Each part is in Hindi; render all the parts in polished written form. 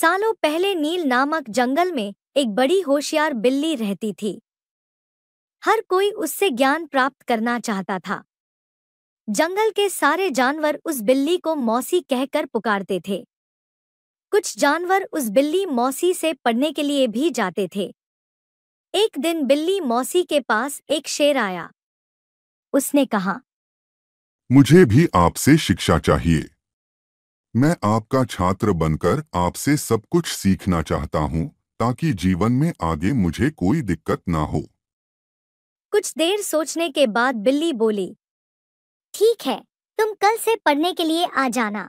सालों पहले नील नामक जंगल में एक बड़ी होशियार बिल्ली रहती थी। हर कोई उससे ज्ञान प्राप्त करना चाहता था। जंगल के सारे जानवर उस बिल्ली को मौसी कहकर पुकारते थे। कुछ जानवर उस बिल्ली मौसी से पढ़ने के लिए भी जाते थे। एक दिन बिल्ली मौसी के पास एक शेर आया। उसने कहा, मुझे भी आपसे शिक्षा चाहिए। मैं आपका छात्र बनकर आपसे सब कुछ सीखना चाहता हूँ ताकि जीवन में आगे मुझे कोई दिक्कत ना हो। कुछ देर सोचने के बाद बिल्ली बोली, ठीक है, तुम कल से पढ़ने के लिए आ जाना।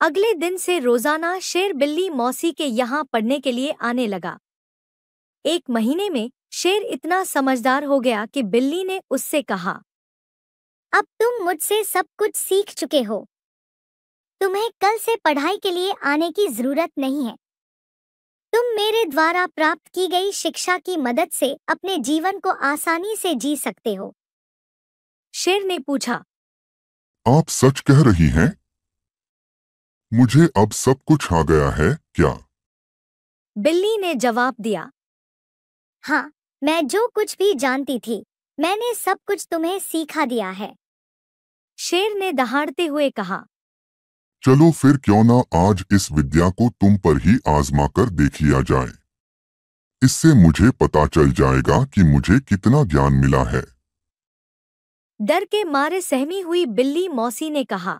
अगले दिन से रोजाना शेर बिल्ली मौसी के यहाँ पढ़ने के लिए आने लगा। एक महीने में शेर इतना समझदार हो गया कि बिल्ली ने उससे कहा, अब तुम मुझसे सब कुछ सीख चुके हो। तुम्हें कल से पढ़ाई के लिए आने की जरूरत नहीं है। तुम मेरे द्वारा प्राप्त की गई शिक्षा की मदद से अपने जीवन को आसानी से जी सकते हो। शेर ने पूछा, आप सच कह रही हैं? मुझे अब सब कुछ आ गया है क्या? बिल्ली ने जवाब दिया, हाँ, मैं जो कुछ भी जानती थी, मैंने सब कुछ तुम्हें सिखा दिया है। शेर ने दहाड़ते हुए कहा, चलो फिर क्यों ना आज इस विद्या को तुम पर ही आजमा कर देख लिया जाए। इससे मुझे पता चल जाएगा कि मुझे कितना ज्ञान मिला है। डर के मारे सहमी हुई बिल्ली मौसी ने कहा,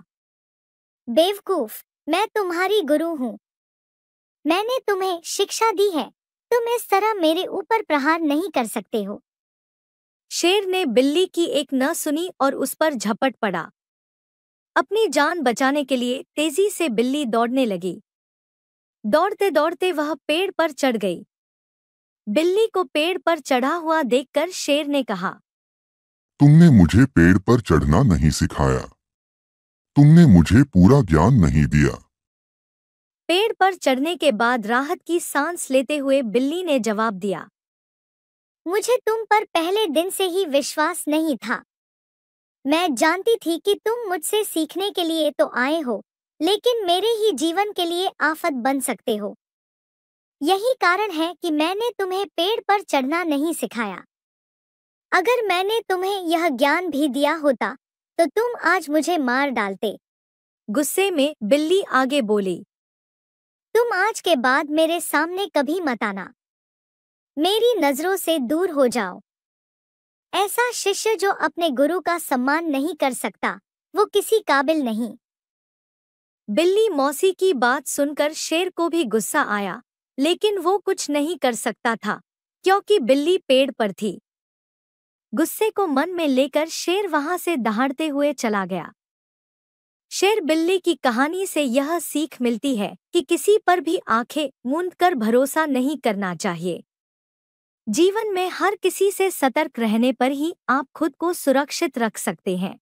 बेवकूफ, मैं तुम्हारी गुरु हूँ। मैंने तुम्हें शिक्षा दी है, तुम इस तरह मेरे ऊपर प्रहार नहीं कर सकते हो। शेर ने बिल्ली की एक न सुनी और उस पर झपट पड़ा। अपनी जान बचाने के लिए तेजी से बिल्ली दौड़ने लगी। दौड़ते दौड़ते वह पेड़ पर चढ़ गई। बिल्ली को पेड़ पर चढ़ा हुआ देखकर शेर ने कहा, तुमने मुझे पेड़ पर चढ़ना नहीं सिखाया। तुमने मुझे पूरा ज्ञान नहीं दिया। पेड़ पर चढ़ने के बाद राहत की सांस लेते हुए बिल्ली ने जवाब दिया, मुझे तुम पर पहले दिन से ही विश्वास नहीं था। मैं जानती थी कि तुम मुझसे सीखने के लिए तो आए हो, लेकिन मेरे ही जीवन के लिए आफत बन सकते हो। यही कारण है कि मैंने तुम्हें पेड़ पर चढ़ना नहीं सिखाया। अगर मैंने तुम्हें यह ज्ञान भी दिया होता, तो तुम आज मुझे मार डालते। गुस्से में बिल्ली आगे बोली, तुम आज के बाद मेरे सामने कभी मत आना। मेरी नजरों से दूर हो जाओ। ऐसा शिष्य जो अपने गुरु का सम्मान नहीं कर सकता, वो किसी काबिल नहीं। बिल्ली मौसी की बात सुनकर शेर को भी गुस्सा आया, लेकिन वो कुछ नहीं कर सकता था, क्योंकि बिल्ली पेड़ पर थी। गुस्से को मन में लेकर शेर वहां से दहाड़ते हुए चला गया। शेर बिल्ली की कहानी से यह सीख मिलती है कि किसी पर भी आंखें मूंदकर भरोसा नहीं करना चाहिए। जीवन में हर किसी से सतर्क रहने पर ही आप खुद को सुरक्षित रख सकते हैं।